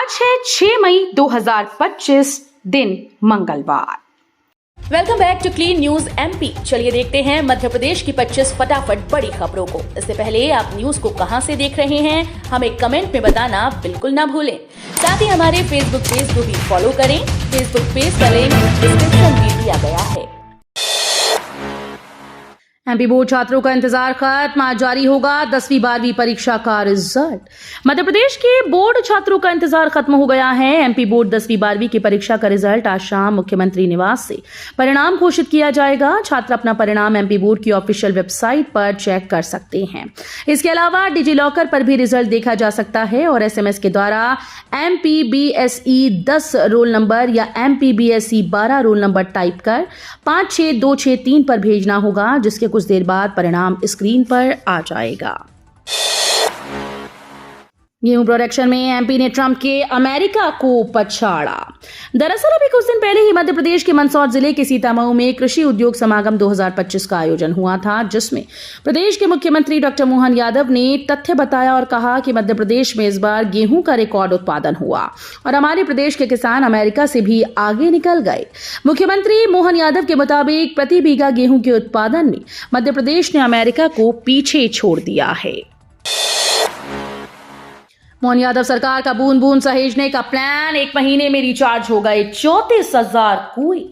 आज है 6 मई 2025 दिन मंगलवार। Welcome back to clean news MP. चलिए देखते हैं मध्य प्रदेश की 25 फटाफट बड़ी खबरों को। इससे पहले आप न्यूज को कहां से देख रहे हैं हमें कमेंट में बताना बिल्कुल ना भूलें। साथ ही हमारे फेसबुक पेज को भी फॉलो करें। फेसबुक पेज का लिंक डिस्क्रिप्शन में दिया गया है। एमपी बोर्ड छात्रों का इंतजार खत्म, आज जारी होगा 10वीं 12वीं परीक्षा का रिजल्ट। मध्य प्रदेश के बोर्ड छात्रों का इंतजार खत्म हो गया है। एमपी बोर्ड 10वीं 12वीं की परीक्षा का रिजल्ट आज शाम मुख्यमंत्री निवास से परिणाम घोषित किया जाएगा। छात्र अपना परिणाम एमपी बोर्ड की ऑफिशियल वेबसाइट पर चेक कर सकते हैं। इसके अलावा डिजिलॉकर पर भी रिजल्ट देखा जा सकता है और एसएमएस के द्वारा MPBSE 10 रोल नंबर या MPBSE 12 रोल नंबर टाइप कर 56263 पर भेजना होगा, जिसके कुछ देर बाद परिणाम स्क्रीन पर आ जाएगा। गेहूं प्रोडक्शन में एमपी ने ट्रंप के अमेरिका को पछाड़ा। दरअसल अभी कुछ दिन पहले ही मध्य प्रदेश के मंदसौर जिले के सीतामऊ में कृषि उद्योग समागम 2025 का आयोजन हुआ था, जिसमें प्रदेश के मुख्यमंत्री डॉक्टर मोहन यादव ने तथ्य बताया और कहा कि मध्य प्रदेश में इस बार गेहूं का रिकॉर्ड उत्पादन हुआ और हमारे प्रदेश के किसान अमेरिका से भी आगे निकल गए। मुख्यमंत्री मोहन यादव के मुताबिक प्रति बीघा गेहूं के उत्पादन में मध्य प्रदेश ने अमेरिका को पीछे छोड़ दिया है। मोहन यादव सरकार का बूंद बूंद सहेजने का प्लान, 1 महीने में रिचार्ज हो गए 34,000 कुएं।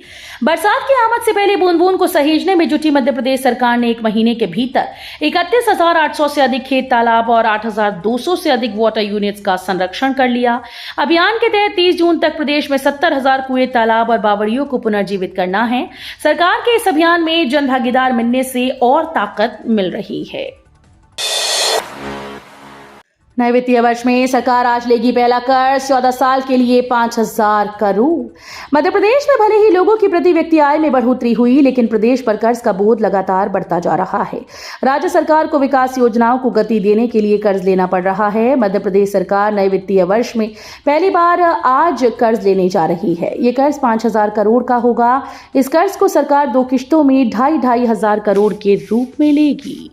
बरसात की आमद से पहले बूंद बूंद को सहेजने में जुटी मध्य प्रदेश सरकार ने 1 महीने के भीतर 31,800 से अधिक खेत तालाब और 8,200 से अधिक वाटर यूनिट्स का संरक्षण कर लिया। अभियान के तहत 30 जून तक प्रदेश में 70,000 कुएं, तालाब और बावड़ियों को पुनर्जीवित करना है। सरकार के इस अभियान में जन भागीदार मिलने से और ताकत मिल रही है। नए वित्तीय वर्ष में सरकार आज लेगी पहला कर्ज, 14 साल के लिए 5,000 करोड़। मध्य प्रदेश में भले ही लोगों की प्रति व्यक्ति आय में बढ़ोतरी हुई, लेकिन प्रदेश पर कर्ज का बोझ लगातार बढ़ता जा रहा है। राज्य सरकार को विकास योजनाओं को गति देने के लिए कर्ज लेना पड़ रहा है। मध्य प्रदेश सरकार नए वित्तीय वर्ष में पहली बार आज कर्ज लेने जा रही है। ये कर्ज 5,000 करोड़ का होगा। इस कर्ज को सरकार 2 किश्तों में 2,500 करोड़ के रूप में लेगी।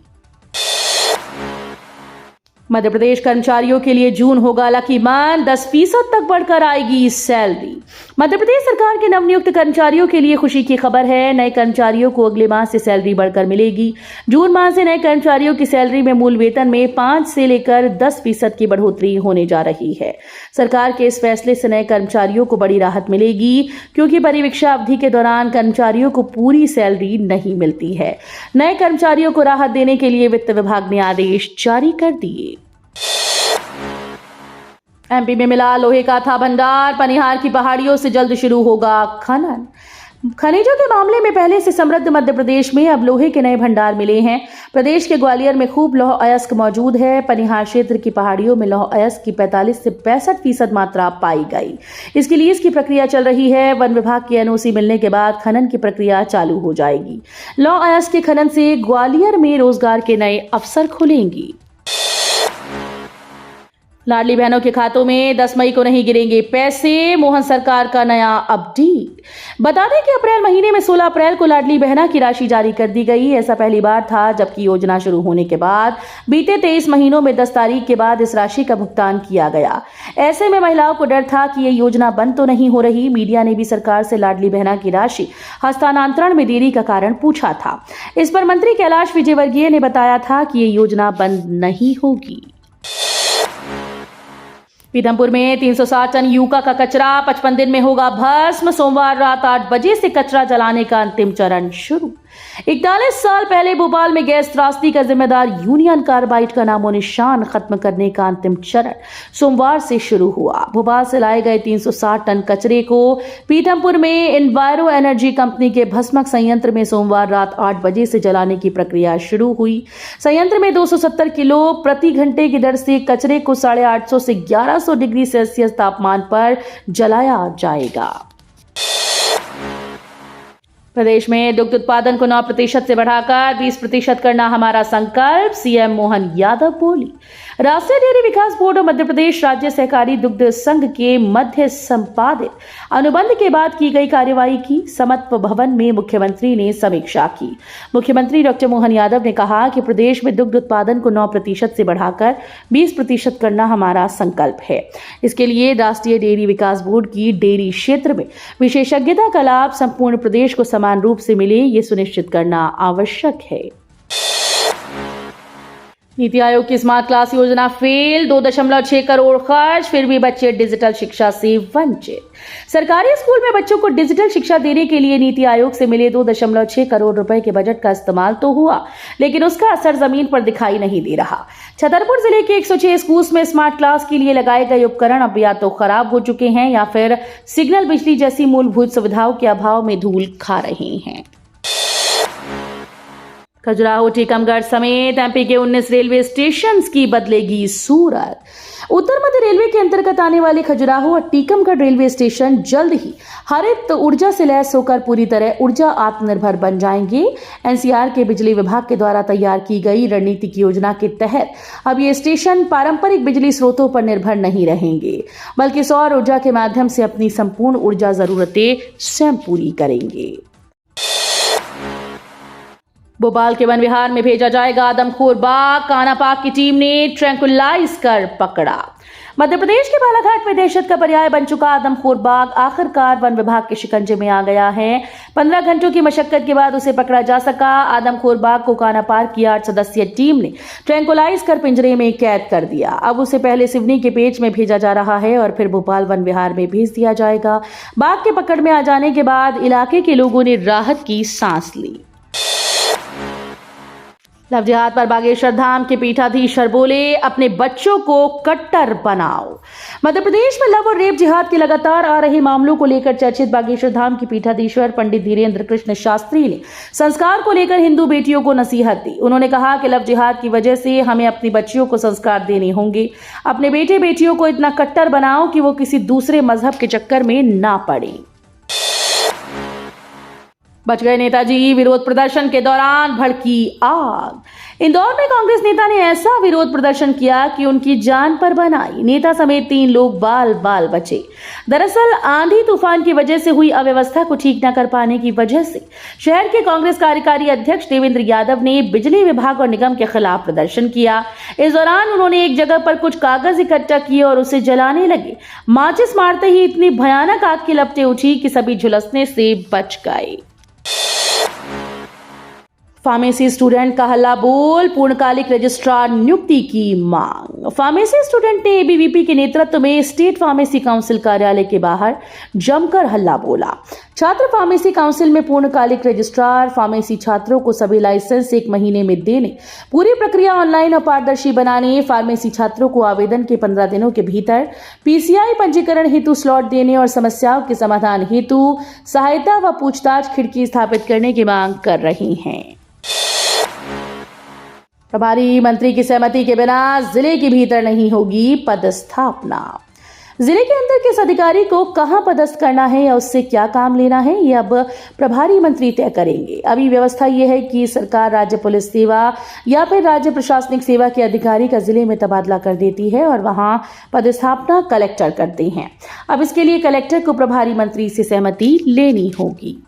मध्य प्रदेश कर्मचारियों के लिए जून होगा लकी मंथ, 10% तक बढ़कर आएगी सैलरी। मध्य प्रदेश सरकार के नवनियुक्त कर्मचारियों के लिए खुशी की खबर है। नए कर्मचारियों को अगले माह से सैलरी बढ़कर मिलेगी। जून माह से नए कर्मचारियों की सैलरी में मूल वेतन में 5 से लेकर 10% की बढ़ोतरी होने जा रही है। सरकार के इस फैसले से नए कर्मचारियों को बड़ी राहत मिलेगी, क्योंकि परिवीक्षा अवधि के दौरान कर्मचारियों को पूरी सैलरी नहीं मिलती है। नए कर्मचारियों को राहत देने के लिए वित्त विभाग ने आदेश जारी कर दिए। एमपी में मिला लोहे का था भंडार, पनिहार की पहाड़ियों से जल्द शुरू होगा खनन। खनिजों के मामले में पहले से समृद्ध मध्य प्रदेश में अब लोहे के नए भंडार मिले हैं। प्रदेश के ग्वालियर में खूब लौह अयस्क मौजूद है। पनिहार क्षेत्र की पहाड़ियों में लौह अयस्क की 45 से 65% मात्रा पाई गई। इसकी लीज की प्रक्रिया चल रही है। वन विभाग की एनओसी मिलने के बाद खनन की प्रक्रिया चालू हो जाएगी। लौह अयस्क के खनन से ग्वालियर में रोजगार के नए अवसर खुलेंगी। लाडली बहनों के खातों में 10 मई को नहीं गिरेंगे पैसे, मोहन सरकार का नया अपडेट। बता दें कि अप्रैल महीने में 16 अप्रैल को लाडली बहना की राशि जारी कर दी गई। ऐसा पहली बार था, जबकि योजना शुरू होने के बाद बीते 23 महीनों में 10 तारीख के बाद इस राशि का भुगतान किया गया। ऐसे में महिलाओं को डर था कि ये योजना बंद तो नहीं हो रही। मीडिया ने भी सरकार से लाडली बहना की राशि हस्तांतरण में देरी का कारण पूछा था। इस पर मंत्री कैलाश विजयवर्गीय ने बताया था कि ये योजना बंद नहीं होगी। पीथमपुर में 360 टन यूका का कचरा 55 दिन में होगा भस्म। सोमवार रात 8 बजे से कचरा जलाने का अंतिम चरण शुरू। 41 साल पहले भोपाल में गैस त्रासदी का जिम्मेदार यूनियन कार्बाइड का नामो निशान खत्म करने का अंतिम चरण सोमवार से शुरू हुआ। भोपाल से लाए गए 360 टन कचरे को पीथमपुर में एनवायरो एनर्जी कंपनी के भस्मक संयंत्र में सोमवार रात 8 बजे से जलाने की प्रक्रिया शुरू हुई। संयंत्र में 270 किलो प्रति घंटे की दर से कचरे को 850 से 1100 डिग्री सेल्सियस तापमान पर जलाया जाएगा। प्रदेश में दुग्ध उत्पादन को 9% से बढ़ाकर 20% करना हमारा संकल्प, सीएम मोहन यादव बोली। राष्ट्रीय डेयरी विकास बोर्ड और मध्य प्रदेश राज्य सहकारी दुग्ध संघ के मध्य संपादित अनुबंध के बाद की गई कार्यवाही की समत्व भवन में मुख्यमंत्री ने समीक्षा की। मुख्यमंत्री डॉक्टर मोहन यादव ने कहा कि प्रदेश में दुग्ध उत्पादन को 9% से बढ़ाकर 20% करना हमारा संकल्प है। इसके लिए राष्ट्रीय डेयरी विकास बोर्ड की डेयरी क्षेत्र में विशेषज्ञता का लाभ संपूर्ण प्रदेश को समान रूप से मिले, ये सुनिश्चित करना आवश्यक है। नीति आयोग की स्मार्ट क्लास योजना फेल, 2.6 करोड़ खर्च, फिर भी बच्चे डिजिटल शिक्षा से वंचित। सरकारी स्कूल में बच्चों को डिजिटल शिक्षा देने के लिए नीति आयोग से मिले 2.6 करोड़ रुपए के बजट का इस्तेमाल तो हुआ, लेकिन उसका असर जमीन पर दिखाई नहीं दे रहा। छतरपुर जिले के 106 स्कूल में स्मार्ट क्लास के लिए लगाए गए उपकरण अब या तो खराब हो चुके हैं या फिर सिग्नल बिजली जैसी मूलभूत सुविधाओं के अभाव में धूल खा रहे हैं। खजुराहो, टीकमगढ़ समेत एमपी के 19 रेलवे स्टेशन की बदलेगी सूरत। उत्तर मध्य रेलवे के अंतर्गत आने वाले खजुराहो और टीकमगढ़ रेलवे स्टेशन जल्द ही हरित ऊर्जा से लैस होकर पूरी तरह ऊर्जा आत्मनिर्भर बन जाएंगे। एनसीआर के बिजली विभाग के द्वारा तैयार की गई रणनीतिक योजना के तहत अब ये स्टेशन पारंपरिक बिजली स्रोतों पर निर्भर नहीं रहेंगे, बल्कि सौर ऊर्जा के माध्यम से अपनी संपूर्ण ऊर्जा जरूरतें स्वयं पूरी करेंगे। भोपाल के वन विहार में भेजा जाएगा आदमखोर बाघ, कान्हा पार्क की टीम ने ट्रैंकुलाइज कर पकड़ा। मध्य प्रदेश के बालाघाट में दहशत का पर्याय बन चुका आदमखोर बाघ आखिरकार वन विभाग के शिकंजे में आ गया है। 15 घंटों की मशक्कत के बाद उसे पकड़ा जा सका। आदमखोर बाघ को कान्हा पार्क की 8 सदस्यीय टीम ने ट्रैंकुलाइज कर पिंजरे में कैद कर दिया। अब उसे पहले सिवनी के पेच में भेजा जा रहा है और फिर भोपाल वन विहार में भेज दिया जाएगा। बाघ के पकड़ में आ जाने के बाद इलाके के लोगों ने राहत की सांस ली। लव जिहाद पर बागेश्वर धाम के पीठाधीश्वर बोले, अपने बच्चों को कट्टर बनाओ। मध्य प्रदेश में लव और रेप जिहाद के लगातार आ रहे मामलों को लेकर चर्चित बागेश्वर धाम के पीठाधीश्वर पंडित धीरेन्द्र कृष्ण शास्त्री ने संस्कार को लेकर हिंदू बेटियों को नसीहत दी। उन्होंने कहा कि लव जिहाद की वजह से हमें अपनी बच्चियों को संस्कार देने होंगे। अपने बेटे बेटियों को इतना कट्टर बनाओ कि वो किसी दूसरे मजहब के चक्कर में ना पड़े। बच गए नेताजी, विरोध प्रदर्शन के दौरान भड़की आग। इंदौर में कांग्रेस नेता ने ऐसा विरोध प्रदर्शन किया कि उनकी जान पर बन आई। नेता समेत 3 लोग बाल बाल बचे। दरअसल आंधी तूफान की वजह से हुई अव्यवस्था को ठीक न कर पाने की वजह से शहर के कांग्रेस कार्यकारी अध्यक्ष देवेंद्र यादव ने बिजली विभाग और निगम के खिलाफ प्रदर्शन किया। इस दौरान उन्होंने एक जगह पर कुछ कागज इकट्ठा किए और उसे जलाने लगे। माचिस मारते ही इतनी भयानक आग की लपटें उठी कि सभी झुलसने से बच गए। फार्मेसी स्टूडेंट का हल्ला बोल, पूर्णकालिक रजिस्ट्रार नियुक्ति की मांग। फार्मेसी स्टूडेंट ने एबीवीपी के नेतृत्व में स्टेट फार्मेसी काउंसिल कार्यालय के बाहर जमकर हल्ला बोला। छात्र फार्मेसी काउंसिल में पूर्णकालिक रजिस्ट्रार फार्मेसी छात्रों को सभी लाइसेंस 1 महीने में देने, पूरी प्रक्रिया ऑनलाइन और पारदर्शी बनाने, फार्मेसी छात्रों को आवेदन के 15 दिनों के भीतर पीसीआई पंजीकरण हेतु स्लॉट देने और समस्याओं के समाधान हेतु सहायता व पूछताछ खिड़की स्थापित करने की मांग कर रही हैं। प्रभारी मंत्री की सहमति के बिना जिले के भीतर नहीं होगी पदस्थापना। जिले के अंदर किस अधिकारी को कहां पदस्थ करना है या उससे क्या काम लेना है, ये अब प्रभारी मंत्री तय करेंगे। अभी व्यवस्था यह है कि सरकार राज्य पुलिस सेवा या फिर राज्य प्रशासनिक सेवा के अधिकारी का जिले में तबादला कर देती है और वहां पदस्थापना कलेक्टर करते हैं। अब इसके लिए कलेक्टर को प्रभारी मंत्री से सहमति लेनी होगी।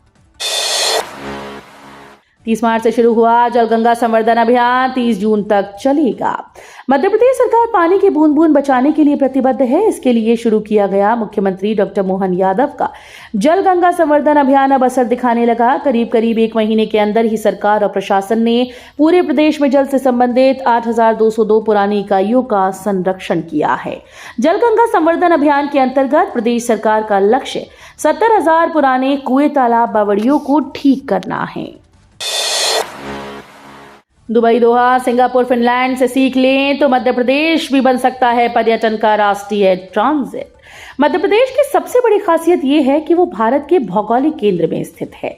30 मार्च से शुरू हुआ जल गंगा संवर्धन अभियान 30 जून तक चलेगा। मध्य प्रदेश सरकार पानी की बूंद बूंद बचाने के लिए प्रतिबद्ध है। इसके लिए शुरू किया गया मुख्यमंत्री डॉक्टर मोहन यादव का जल गंगा संवर्धन अभियान अब असर दिखाने लगा। करीब 1 महीने के अंदर ही सरकार और प्रशासन ने पूरे प्रदेश में जल से संबंधित 8,202 पुरानी इकाइयों का संरक्षण किया है। जल गंगा संवर्धन अभियान के अंतर्गत प्रदेश सरकार का लक्ष्य 70,000 पुराने कुएं, तालाब, बावड़ियों को ठीक करना है। दुबई, दोहा, सिंगापुर, फिनलैंड से सीख लें तो मध्य प्रदेश भी बन सकता है पर्यटन का राष्ट्रीय ट्रांजिट। मध्य प्रदेश की सबसे बड़ी खासियत यह है कि वो भारत के भौगोलिक केंद्र में स्थित है।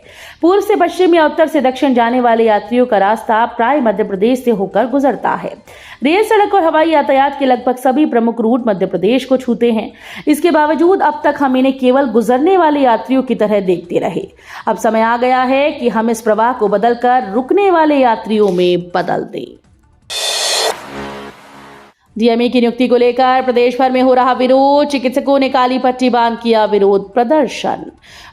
पूर्व से पश्चिम या उत्तर से दक्षिण जाने वाले यात्रियों का रास्ता प्राय मध्य प्रदेश से होकर गुजरता है। रेल, सड़क और हवाई यातायात के लगभग सभी प्रमुख रूट मध्य प्रदेश को छूते हैं। इसके बावजूद अब तक हम इन्हें केवल गुजरने वाले यात्रियों की तरह देखते रहे। अब समय आ गया है कि हम इस प्रवाह को बदलकर रुकने वाले यात्रियों में बदल दें। डीएमई की नियुक्ति को लेकर प्रदेश भर में हो रहा विरोध, चिकित्सकों ने काली पट्टी बांध किया विरोध प्रदर्शन।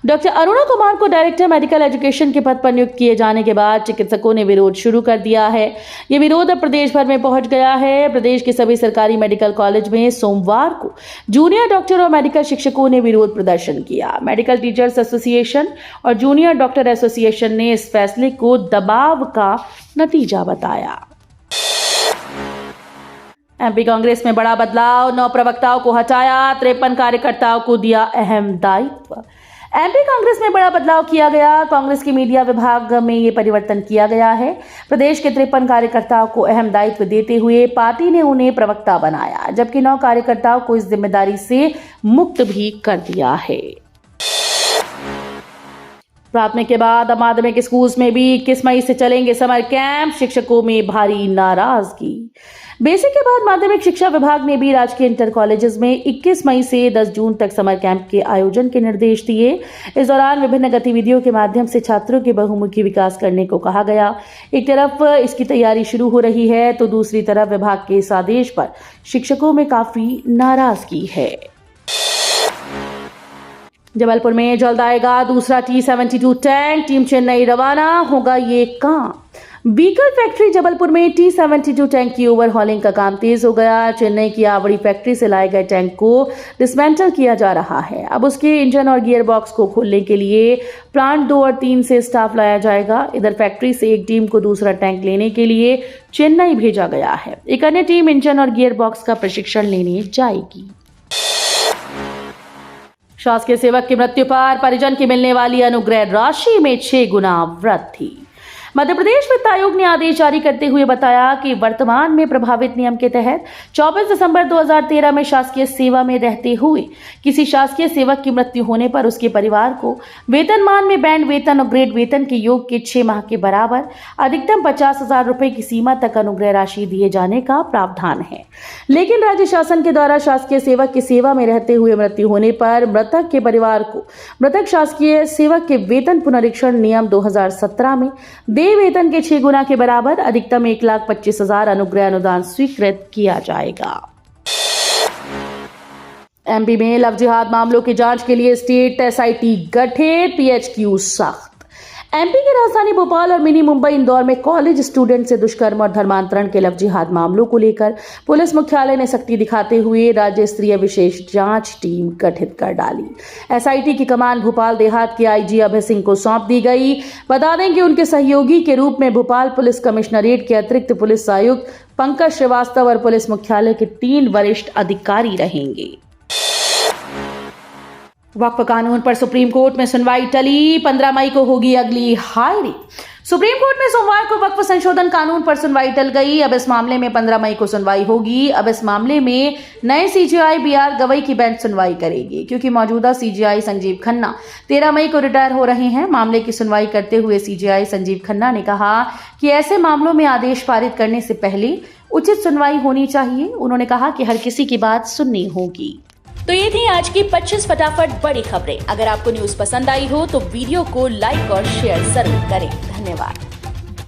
डॉक्टर अरुणा कुमार को डायरेक्टर मेडिकल एजुकेशन के पद पर नियुक्त किए जाने के बाद चिकित्सकों ने विरोध शुरू कर दिया है। ये विरोध अब प्रदेश भर में पहुंच गया है। प्रदेश के सभी सरकारी मेडिकल कॉलेज में सोमवार को जूनियर डॉक्टर और मेडिकल शिक्षकों ने विरोध प्रदर्शन किया। मेडिकल टीचर्स एसोसिएशन और जूनियर डॉक्टर एसोसिएशन ने इस फैसले को दबाव का नतीजा बताया। एमपी कांग्रेस में बड़ा बदलाव, 9 प्रवक्ताओं को हटाया, 53 कार्यकर्ताओं को दिया अहम दायित्व। एमपी कांग्रेस में बड़ा बदलाव किया गया। कांग्रेस के मीडिया विभाग में ये परिवर्तन किया गया है। प्रदेश के 53 कार्यकर्ताओं को अहम दायित्व देते हुए पार्टी ने उन्हें प्रवक्ता बनाया, जबकि 9 कार्यकर्ताओं को इस जिम्मेदारी से मुक्त भी कर दिया है। प्राथमिक के बाद अब माध्यमिक स्कूल्स में भी 21 मई से चलेंगे समर कैंप, शिक्षकों में भारी नाराजगी। बेसिक के बाद माध्यमिक शिक्षा विभाग ने भी राजकीय इंटर कॉलेजेस में 21 मई से 10 जून तक समर कैंप के आयोजन के निर्देश दिए। इस दौरान विभिन्न गतिविधियों के माध्यम से छात्रों के बहुमुखी विकास करने को कहा गया। एक तरफ इसकी तैयारी शुरू हो रही है तो दूसरी तरफ विभाग के इस आदेश पर शिक्षकों में काफी नाराजगी है। जबलपुर में जल्द आएगा दूसरा T-72 टैंक, टीम चेन्नई रवाना, होगा ये काम। बीकल फैक्ट्री जबलपुर में T-72 टैंक की ओवरहॉलिंग का काम तेज हो गया। चेन्नई की आवड़ी फैक्ट्री से लाए गए टैंक को डिसमेंटल किया जा रहा है। अब उसके इंजन और गियर बॉक्स को खोलने के लिए प्लांट 2 और 3 से स्टाफ लाया जाएगा। इधर फैक्ट्री से एक टीम को दूसरा टैंक लेने के लिए चेन्नई भेजा गया है। एक अन्य टीम इंजन और गियर बॉक्स का प्रशिक्षण लेने जाएगी। शासकीय सेवक की मृत्यु पर परिजन की मिलने वाली अनुग्रह राशि में 6 गुना वृद्धि। मध्य प्रदेश वित्त आयोग ने आदेश जारी करते हुए बताया कि वर्तमान में प्रभावित नियम के तहत 24 दिसंबर 2013 में शासकीय सेवा में रहते हुए किसी शासकीय सेवक की मृत्यु होने पर उसके परिवार को वेतनमान में बैंड वेतन और ग्रेड वेतन के योग के 6 माह के बराबर अधिकतम 50,000 रुपए की सीमा तक अनुग्रह राशि दिए जाने का प्रावधान है। लेकिन राज्य शासन के द्वारा शासकीय सेवक की सेवा में रहते हुए मृत्यु होने पर मृतक के परिवार को मृतक शासकीय सेवक के वेतन पुनरीक्षण नियम 2017 में वेतन के 6 गुना के बराबर अधिकतम 1,25,000 अनुग्रह अनुदान स्वीकृत किया जाएगा। एमपी में लव जिहाद मामलों की जांच के लिए स्टेट एसआईटी गठित, पीएचक्यू सख्त। एमपी की राजधानी भोपाल और मिनी मुंबई इंदौर में कॉलेज स्टूडेंट से दुष्कर्म और धर्मांतरण के लव जिहाद मामलों को लेकर पुलिस मुख्यालय ने सख्ती दिखाते हुए राज्य स्तरीय विशेष जांच टीम गठित कर डाली। एसआईटी की कमान भोपाल देहात के आईजी अभय सिंह को सौंप दी गई। बता दें कि उनके सहयोगी के रूप में भोपाल पुलिस कमिश्नरेट के अतिरिक्त पुलिस आयुक्त पंकज श्रीवास्तव और पुलिस मुख्यालय के 3 वरिष्ठ अधिकारी रहेंगे। वक्फ कानून पर सुप्रीम कोर्ट में सुनवाई टली, 15 मई को होगी अगली हायरिंग। सुप्रीम कोर्ट में सोमवार को वक्फ संशोधन कानून पर सुनवाई टल गई। अब इस मामले में 15 मई को सुनवाई होगी। अब इस मामले में नए सीजेआई बीआर गवई की बेंच सुनवाई करेगी, क्योंकि मौजूदा सीजेआई संजीव खन्ना 13 मई को रिटायर हो रहे हैं। मामले की सुनवाई करते हुए सीजेआई संजीव खन्ना ने कहा कि ऐसे मामलों में आदेश पारित करने से पहले उचित सुनवाई होनी चाहिए। उन्होंने कहा कि हर किसी की बात सुननी होगी। तो ये थी आज की 25 फटाफट बड़ी खबरें। अगर आपको न्यूज पसंद आई हो तो वीडियो को लाइक और शेयर जरूर करें। धन्यवाद।